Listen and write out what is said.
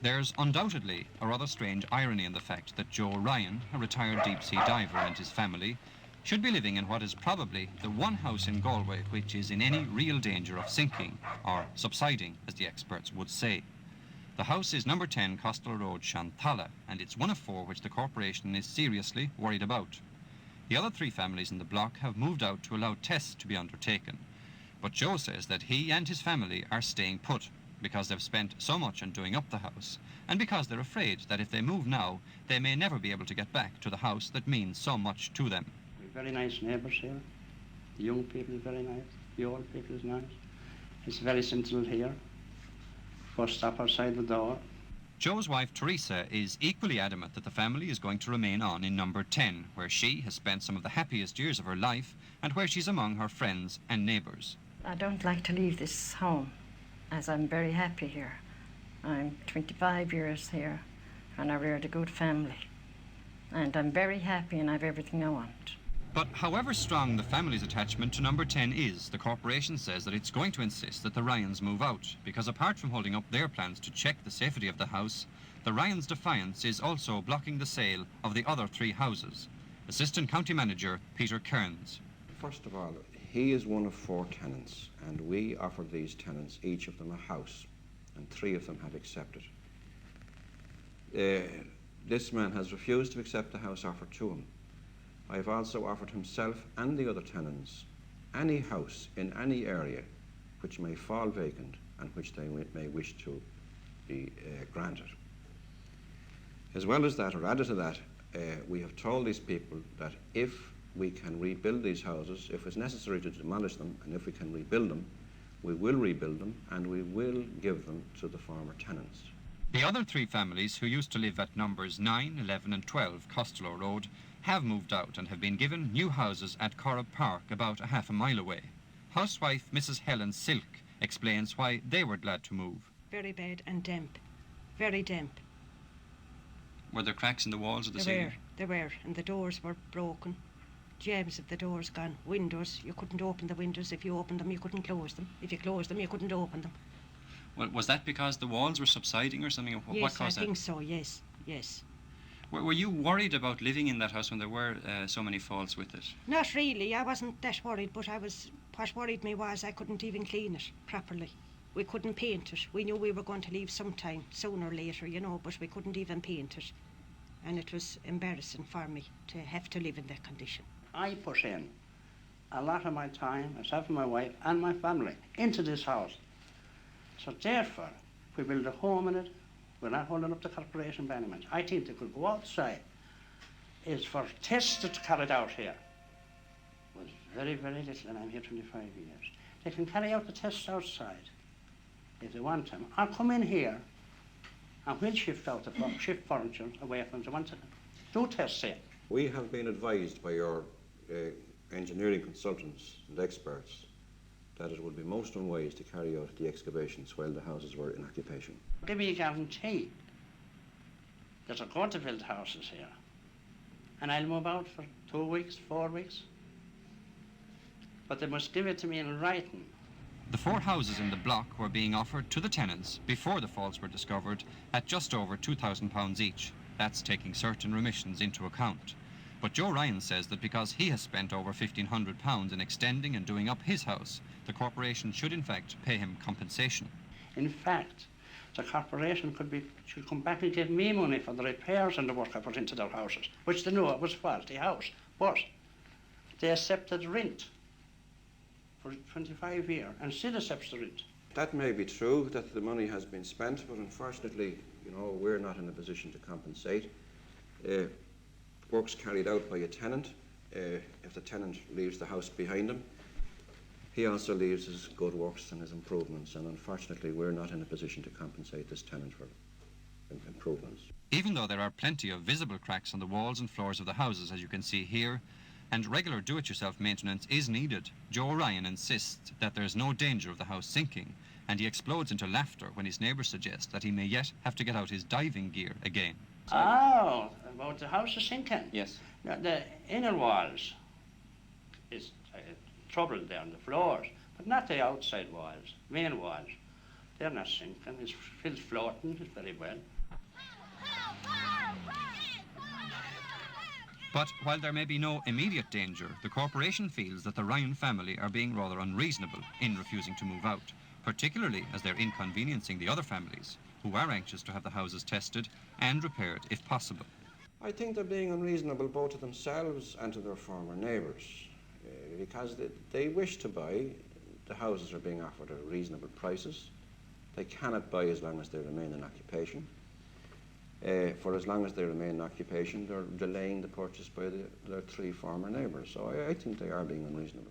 There's undoubtedly a rather strange irony in the fact that Joe Ryan, a retired deep-sea diver, and his family should be living in what is probably the one house in Galway which is in any real danger of sinking, or subsiding, as the experts would say. The house is number 10 Costello Road, Shantalla, and it's one of 4 which the corporation is seriously worried about. The other 3 families in the block have moved out to allow tests to be undertaken. But Joe says that he and his family are staying put because they've spent so much on doing up the house, and because they're afraid that if they move now, they may never be able to get back to the house that means so much to them. We've very nice neighbours here. The young people are very nice. The old people is nice. It's very central here. Bus stop outside the door. Joe's wife, Teresa, is equally adamant that the family is going to remain on in number 10, where she has spent some of the happiest years of her life and where she's among her friends and neighbours. I don't like to leave this home, as I'm very happy here. I'm 25 years here, and I reared a good family. And I'm very happy and I have everything I want. But however strong the family's attachment to number 10 is, the corporation says that it's going to insist that the Ryans move out, because apart from holding up their plans to check the safety of the house, the Ryans' defiance is also blocking the sale of the other 3 houses. Assistant County Manager Peter Kearns. First of all, he is one of 4 tenants, and we offered these tenants, each of them, a house, and 3 of them have accepted. This man has refused to accept the house offered to him. I have also offered himself and the other tenants any house in any area which may fall vacant and which they may wish to be granted. As well as that, or added to that, we have told these people that if we can rebuild these houses, if it's necessary to demolish them, and if we can rebuild them, we will rebuild them and we will give them to the former tenants. The other 3 families who used to live at numbers 9, 11 and 12 Costello Road have moved out and have been given new houses at Corrib Park, about a half a mile away. Housewife Mrs. Helen Silke explains why they were glad to move. Very bad and damp, very damp. Were there cracks in the walls of the ceiling? There were, and the doors were broken. Jambs of the doors gone. Windows, you couldn't open the windows. If you opened them, you couldn't close them. If you closed them, you couldn't open them. Well, was that because the walls were subsiding or something? Yes, what caused I think so, yes. Were you worried about living in that house when there were so many faults with it? Not really, I wasn't that worried, but what worried me was I couldn't even clean it properly. We couldn't paint it. We knew we were going to leave sometime, sooner or later, but we couldn't even paint it. And it was embarrassing for me to have to live in that condition. I put in a lot of my time, myself and my wife and my family, into this house. So therefore, if we build a home in it, we're not holding up the corporation by any means. I think they could go outside. It's for tests that's carried out here. It was very, very little, and I'm here 25 years. They can carry out the tests outside if they want them, or come in here and we'll shift out shift furniture away from the ones that do tests here. We have been advised by our engineering consultants and experts that it would be most unwise to carry out the excavations while the houses were in occupation. Give me a guarantee that they're going to build houses here, and I'll move out for 2 weeks, 4 weeks. But they must give it to me in writing. The 4 houses in the block were being offered to the tenants before the faults were discovered at just over £2,000 each. That's taking certain remissions into account. But Joe Ryan says that because he has spent over £1,500 in extending and doing up his house, the corporation should in fact pay him compensation. In fact, the corporation should come back and give me money for the repairs and the work I put into their houses, which they knew it was a faulty house. But they accepted rent for 25 years and still accepts the rent. That may be true, that the money has been spent, but unfortunately, we're not in a position to compensate. Works carried out by a tenant. If the tenant leaves the house behind him, he also leaves his good works and his improvements, and unfortunately we're not in a position to compensate this tenant for improvements. Even though there are plenty of visible cracks on the walls and floors of the houses, as you can see here, and regular do-it-yourself maintenance is needed, Joe Ryan insists that there is no danger of the house sinking, and he explodes into laughter when his neighbours suggest that he may yet have to get out his diving gear again. Oh, about the house is sinking? Yes. Now, the inner walls is troubled down the floors, but not the outside walls, main walls. They're not sinking. It's still floating. It's very well. But while there may be no immediate danger, the corporation feels that the Ryan family are being rather unreasonable in refusing to move out, particularly as they're inconveniencing the other families, who are anxious to have the houses tested and repaired if possible. I think they're being unreasonable both to themselves and to their former neighbours, because they wish to buy. The houses are being offered at reasonable prices. They cannot buy as long as they remain in occupation. For as long as they remain in occupation, they're delaying the purchase by their three former neighbours. So I think they are being unreasonable.